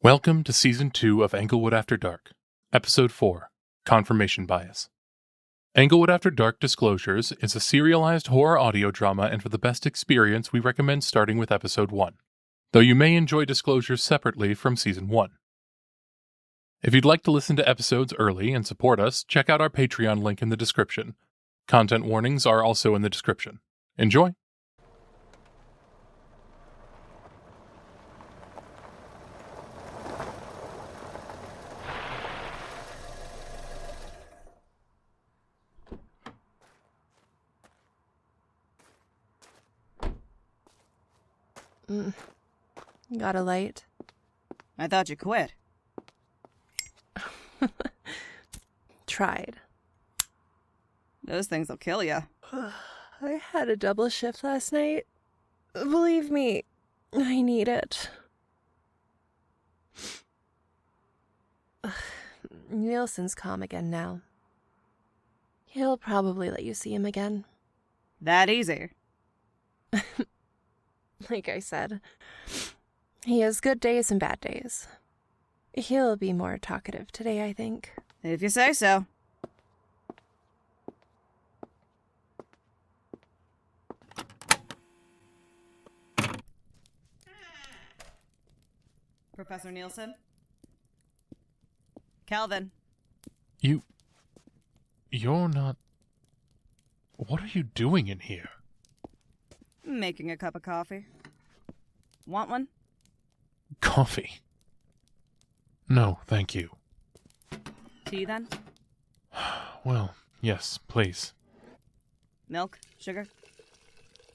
Welcome to Season 2 of Englewood After Dark, Episode 4, Confirmation Bias. Englewood After Dark Disclosures is a serialized horror audio drama, and for the best experience, we recommend starting with Episode 1, though you may enjoy disclosures separately from Season 1. If you'd like to listen to episodes early and support us, check out our Patreon link in the description. Content warnings are also in the description. Enjoy! Got a light? I thought you quit. Tried. Those things will kill you. I had a double shift last night. Believe me, I need it. Nielson's calm again now. He'll probably let you see him again. That easy. Like I said, he has good days and bad days. He'll be more talkative today, I think. If you say so. Professor Nielson? Calvin? You're not... What are you doing in here? Making a cup of coffee. Want one? Coffee? No, thank you. Tea, then? Well, yes, please. Milk? Sugar?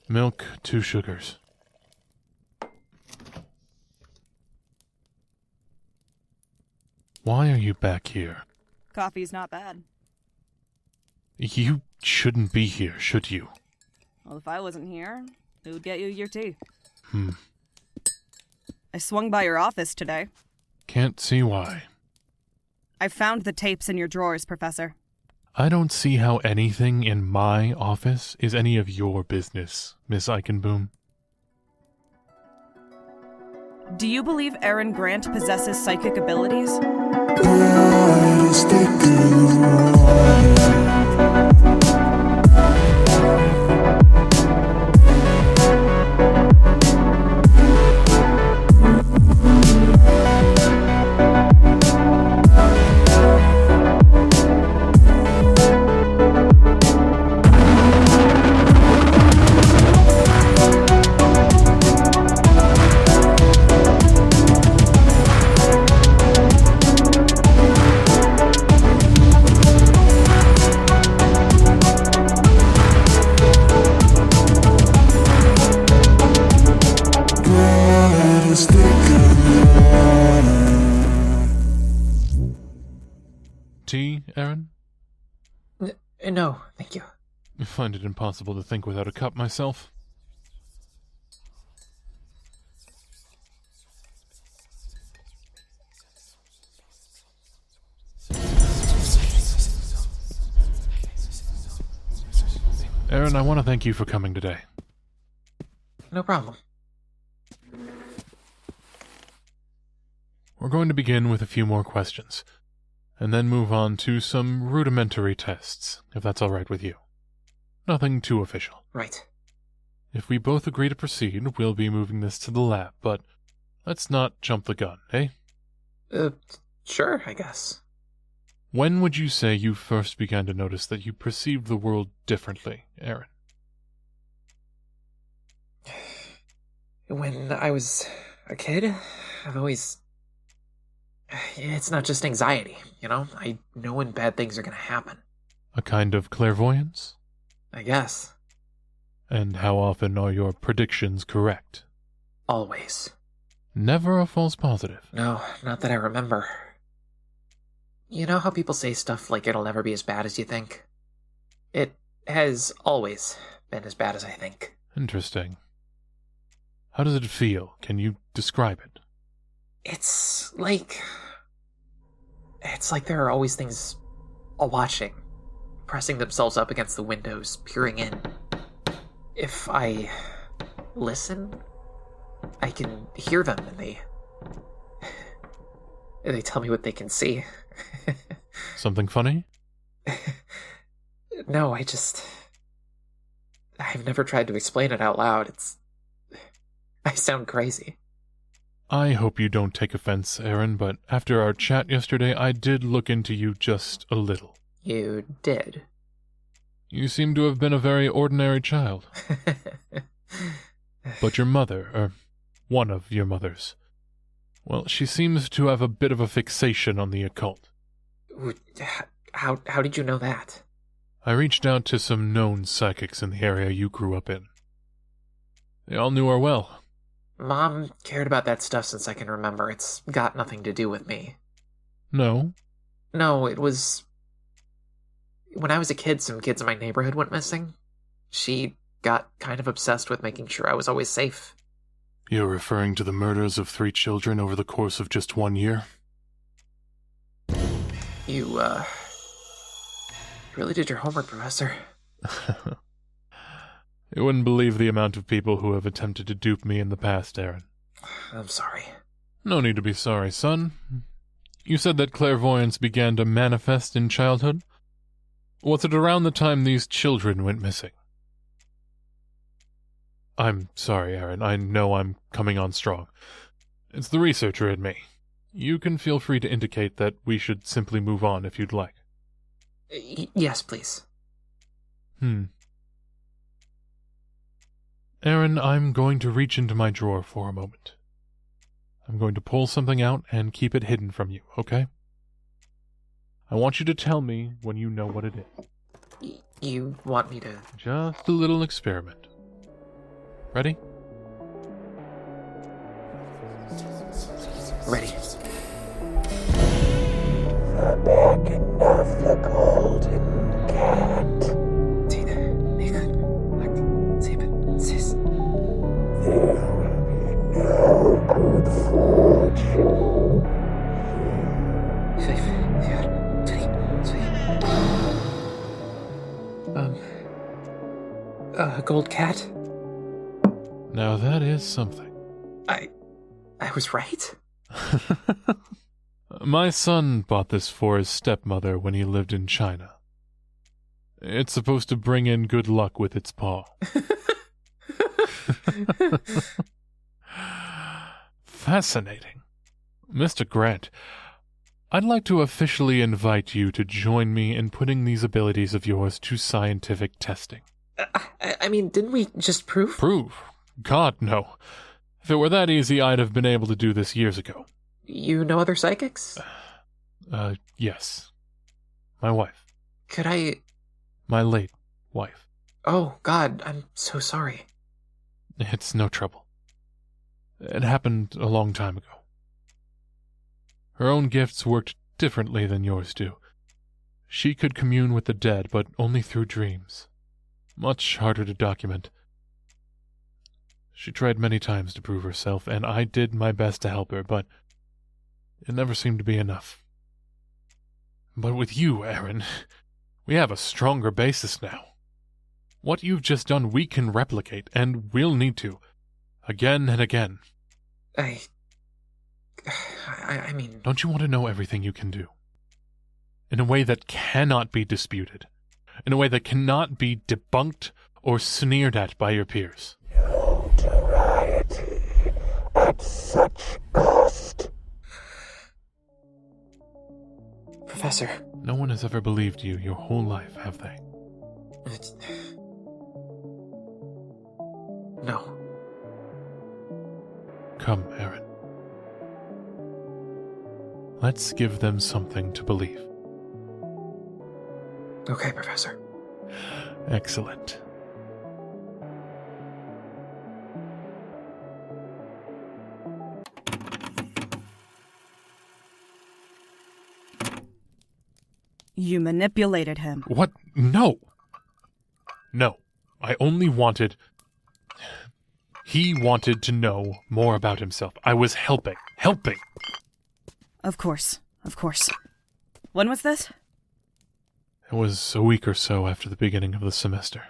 Milk, 2 sugars. Why are you back here? Coffee's not bad. You shouldn't be here, should you? Well, if I wasn't here, who would get you your tea? Hmm. I swung by your office today. Can't see why. I found the tapes in your drawers, Professor. I don't see how anything in my office is any of your business, Miss Eikenboom. Do you believe Erin Grant possesses psychic abilities? Tea, Erin? No, thank you. I find it impossible to think without a cup myself. Erin, I want to thank you for coming today. No problem. We're going to begin with a few more questions, and then move on to some rudimentary tests, if that's all right with you. Nothing too official. Right. If we both agree to proceed, we'll be moving this to the lab, but let's not jump the gun, eh? Sure, I guess. When would you say you first began to notice that you perceived the world differently, Erin? When I was a kid, I've always... It's not just anxiety, you know? I know when bad things are gonna happen. A kind of clairvoyance? I guess. And how often are your predictions correct? Always. Never a false positive? No, not that I remember. You know how people say stuff like it'll never be as bad as you think? It has always been as bad as I think. Interesting. How does it feel? Can you describe it? It's like there are always things watching, pressing themselves up against the windows, peering in. If I listen, I can hear them, and They tell me what they can see. Something funny? No, I've never tried to explain it out loud. I sound crazy. I hope you don't take offense, Erin, but after our chat yesterday, I did look into you just a little. You did? You seem to have been a very ordinary child. But your mother, or one of your mothers, well, she seems to have a bit of a fixation on the occult. How did you know that? I reached out to some known psychics in the area you grew up in. They all knew her well. Mom cared about that stuff since I can remember. It's got nothing to do with me. No? No, it was... When I was a kid, some kids in my neighborhood went missing. She got kind of obsessed with making sure I was always safe. You're referring to the murders of 3 children over the course of just 1 year? You really did your homework, Professor. You wouldn't believe the amount of people who have attempted to dupe me in the past, Erin. I'm sorry. No need to be sorry, son. You said that clairvoyance began to manifest in childhood? Was it around the time these children went missing? I'm sorry, Erin. I know I'm coming on strong. It's the researcher in me. You can feel free to indicate that we should simply move on if you'd like. Yes, please. Erin, I'm going to reach into my drawer for a moment. I'm going to pull something out and keep it hidden from you, okay? I want you to tell me when you know what it is. You want me to... Just a little experiment. Ready? Ready. The backing of the golden cat. There will be no good fortune. A gold cat? Now that is something. I was right? My son bought this for his stepmother when he lived in China. It's supposed to bring in good luck with its paw. Fascinating. Mr. Grant, I'd like to officially invite you to join me in putting these abilities of yours to scientific testing. I mean, didn't we just prove? Prove? God, no. If it were that easy, I'd have been able to do this years ago. You know other psychics? Yes. My wife. Could I... My late wife. Oh, God, I'm so sorry. It's no trouble. It happened a long time ago. Her own gifts worked differently than yours do. She could commune with the dead, but only through dreams. Much harder to document. She tried many times to prove herself, and I did my best to help her, but it never seemed to be enough. But with you, Erin, we have a stronger basis now. What you've just done we can replicate, and we'll need to. Again and again. I mean... Don't you want to know everything you can do? In a way that cannot be disputed. In a way that cannot be debunked or sneered at by your peers. Notoriety at such cost. Professor. No one has ever believed you your whole life, have they? No. Come, Erin. Let's give them something to believe. Okay, Professor. Excellent. You manipulated him. What? No. No. I only wanted... He wanted to know more about himself. I was helping. Helping! Of course. Of course. When was this? It was a week or so after the beginning of the semester.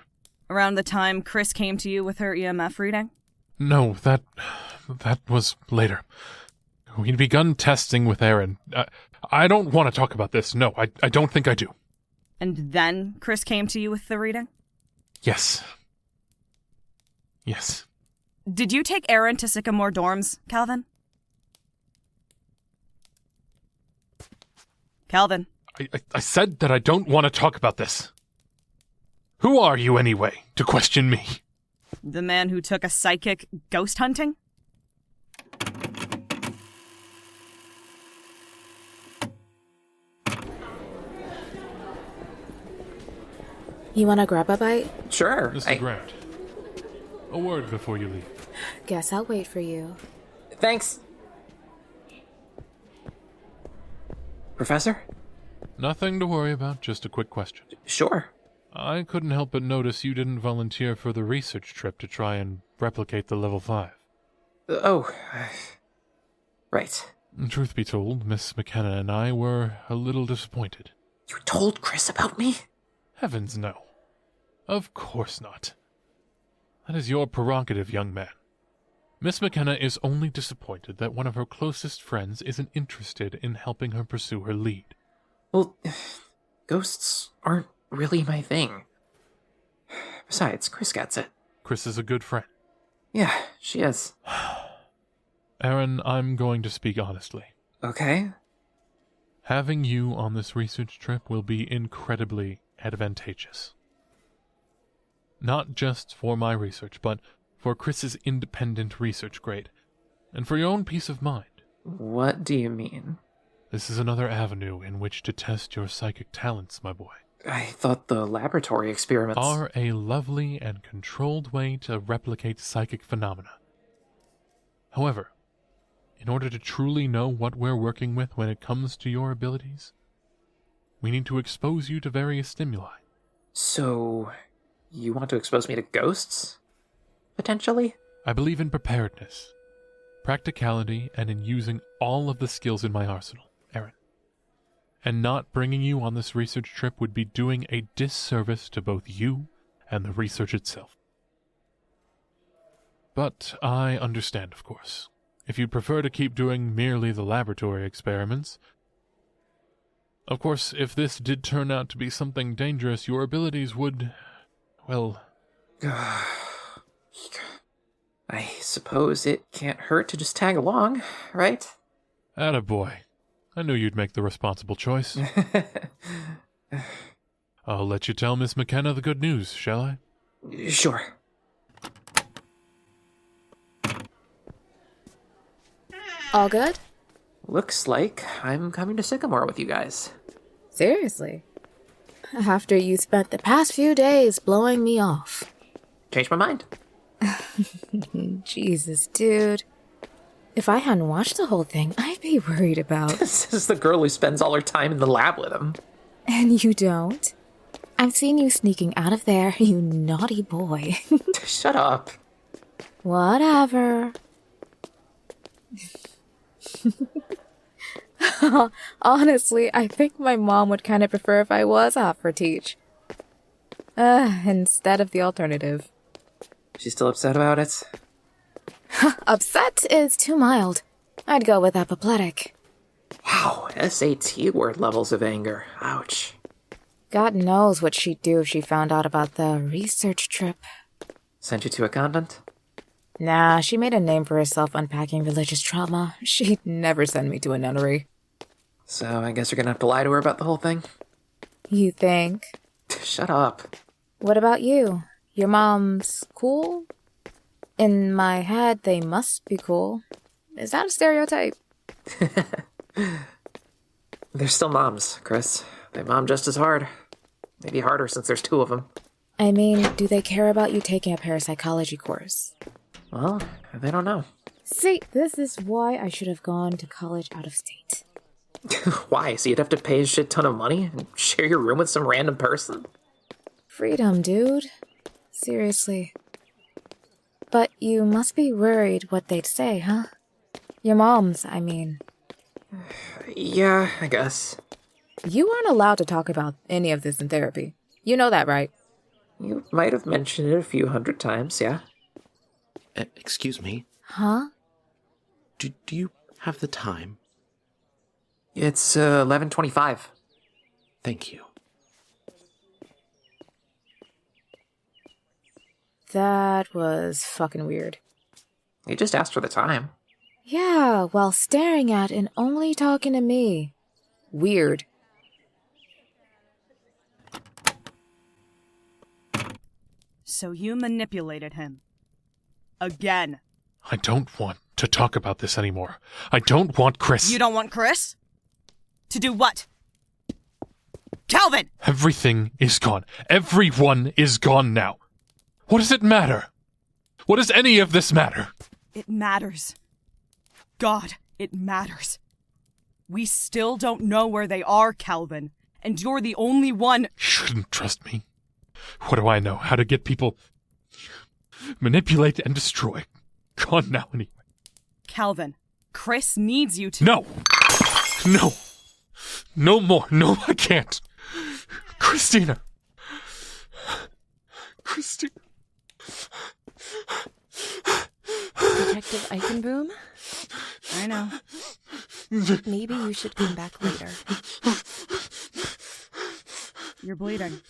Around the time Chris came to you with her EMF reading? No, that was later. We'd begun testing with Erin. I don't want to talk about this. No, I don't think I do. And then Chris came to you with the reading? Yes. Yes. Did you take Erin to Sycamore dorms, Calvin? Calvin. I said that I don't want to talk about this. Who are you, anyway, to question me? The man who took a psychic ghost hunting? You wanna grab a bite? Sure. Mr. Grant, a word before you leave. Guess I'll wait for you. Thanks. Professor? Nothing to worry about, just a quick question. Sure. I couldn't help but notice you didn't volunteer for the research trip to try and replicate the level 5. Right. Truth be told, Miss McKenna and I were a little disappointed. You told Chris about me? Heavens no. Of course not. That is your prerogative, young man. Miss McKenna is only disappointed that one of her closest friends isn't interested in helping her pursue her lead. Well, ghosts aren't really my thing. Besides, Chris gets it. Chris is a good friend. Yeah, she is. Erin, I'm going to speak honestly. Okay. Having you on this research trip will be incredibly advantageous. Not just for my research, but for Chris's independent research grade, and for your own peace of mind. What do you mean? This is another avenue in which to test your psychic talents, my boy. I thought the laboratory experiments Are a lovely and controlled way to replicate psychic phenomena. However, in order to truly know what we're working with when it comes to your abilities, we need to expose you to various stimuli. So, you want to expose me to ghosts? Potentially? I believe in preparedness, practicality, and in using all of the skills in my arsenal, Erin. And not bringing you on this research trip would be doing a disservice to both you and the research itself. But I understand, of course. If you'd prefer to keep doing merely the laboratory experiments. Of course, if this did turn out to be something dangerous, your abilities would, well... I suppose it can't hurt to just tag along, right? Attaboy. I knew you'd make the responsible choice. I'll let you tell Miss McKenna the good news, shall I? Sure. All good? Looks like I'm coming to Sycamore with you guys. Seriously? After you spent the past few days blowing me off. Changed my mind. Jesus, dude. If I hadn't watched the whole thing, I'd be worried about... This is the girl who spends all her time in the lab with him. And you don't? I've seen you sneaking out of there, you naughty boy. Shut up. Whatever. Honestly, I think my mom would kind of prefer if I was hot for teach. Instead of the alternative. She's still upset about it? Upset is too mild. I'd go with apoplectic. Wow, SAT word levels of anger. Ouch. God knows what she'd do if she found out about the research trip. Sent you to a convent? Nah, she made a name for herself unpacking religious trauma. She'd never send me to a nunnery. So I guess you're gonna have to lie to her about the whole thing? You think? Shut up. What about you? Your mom's cool? In my head, they must be cool. Is that a stereotype? They're still moms, Chris. They mom just as hard. Maybe harder since there's two of them. I mean, do they care about you taking a parapsychology course? Well, they don't know. See, this is why I should have gone to college out of state. Why? So you'd have to pay a shit ton of money and share your room with some random person? Freedom, dude. Seriously. But you must be worried what they'd say, huh? Your mom's, I mean. Yeah, I guess. You aren't allowed to talk about any of this in therapy. You know that, right? You might have mentioned it a few hundred times, yeah? Excuse me? Huh? Do you have the time? It's 11:25. Thank you. That was fucking weird. You just asked for the time. Yeah, while staring at and only talking to me. Weird. So you manipulated him. Again. I don't want to talk about this anymore. I don't want Chris. You don't want Chris? To do what? Calvin! Everything is gone. Everyone is gone now. What does it matter? What does any of this matter? It matters. God, it matters. We still don't know where they are, Calvin. And you're the only one... You shouldn't trust me. What do I know? How to get people... manipulate and destroy. Gone now anyway. Calvin, Chris needs you to... No! No! No more. No, I can't. Kristina. Kristina. Detective Eikenboom? I know. Maybe you should come back later. You're bleeding.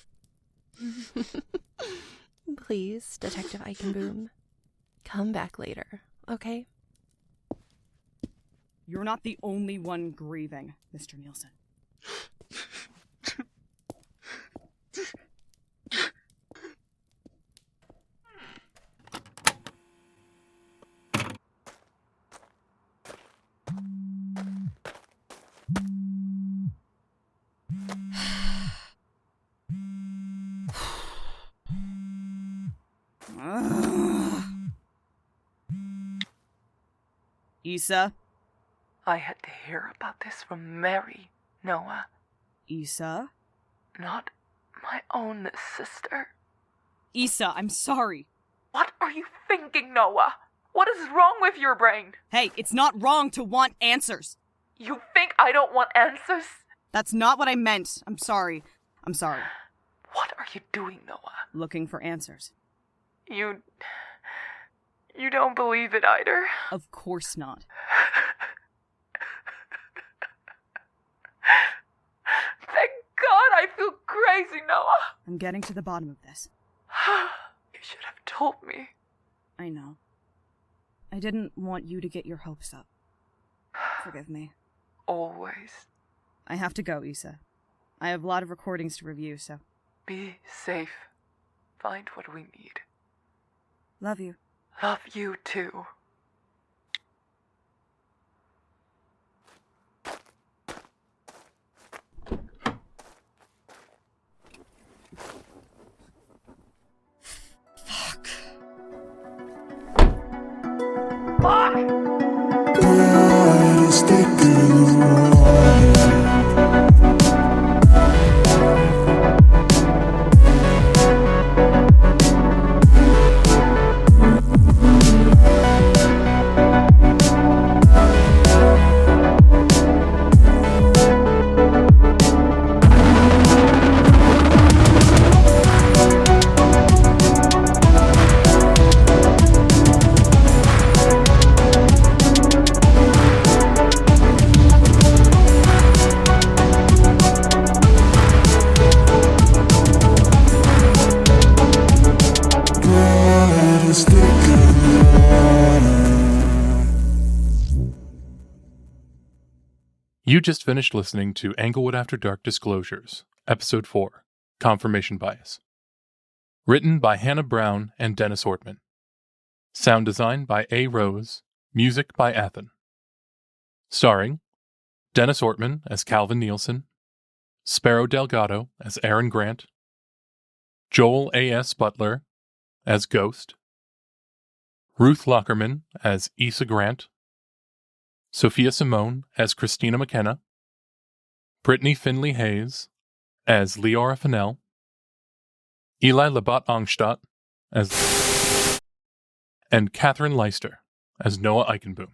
Please, Detective Eikenboom. Come back later, okay? You're not the only one grieving, Mr. Nielson. Issa? I had to hear about this from Mary, Noah. Issa? Not my own sister. Issa, I'm sorry. What are you thinking, Noah? What is wrong with your brain? Hey, it's not wrong to want answers. You think I don't want answers? That's not what I meant. I'm sorry. I'm sorry. What are you doing, Noah? Looking for answers. You don't believe it either? Of course not. Thank God, I feel crazy, Noah. I'm getting to the bottom of this. You should have told me. I know. I didn't want you to get your hopes up. Forgive me. Always. I have to go, Issa. I have a lot of recordings to review, so... Be safe. Find what we need. Love you. Love you too. Fuck. You just finished listening to Englewood After Dark Disclosures, Episode 4, Confirmation Bias. Written by Hannah Brown and Dennis Ortman. Sound design by A. Rose. Music by Athen. Starring Dennis Ortman as Calvin Nielson, Sparrow Delgado as Erin Grant, Joel A.S. Butler as Ghost, Ruth Lockerman as Issa Grant, Sophia Cymone as Kristina McKenna, Brittnie Finlay-Hayes as Leora Fanel, Eli Labat-Angstadt as and Katherine Leister as Noah Eikenboom.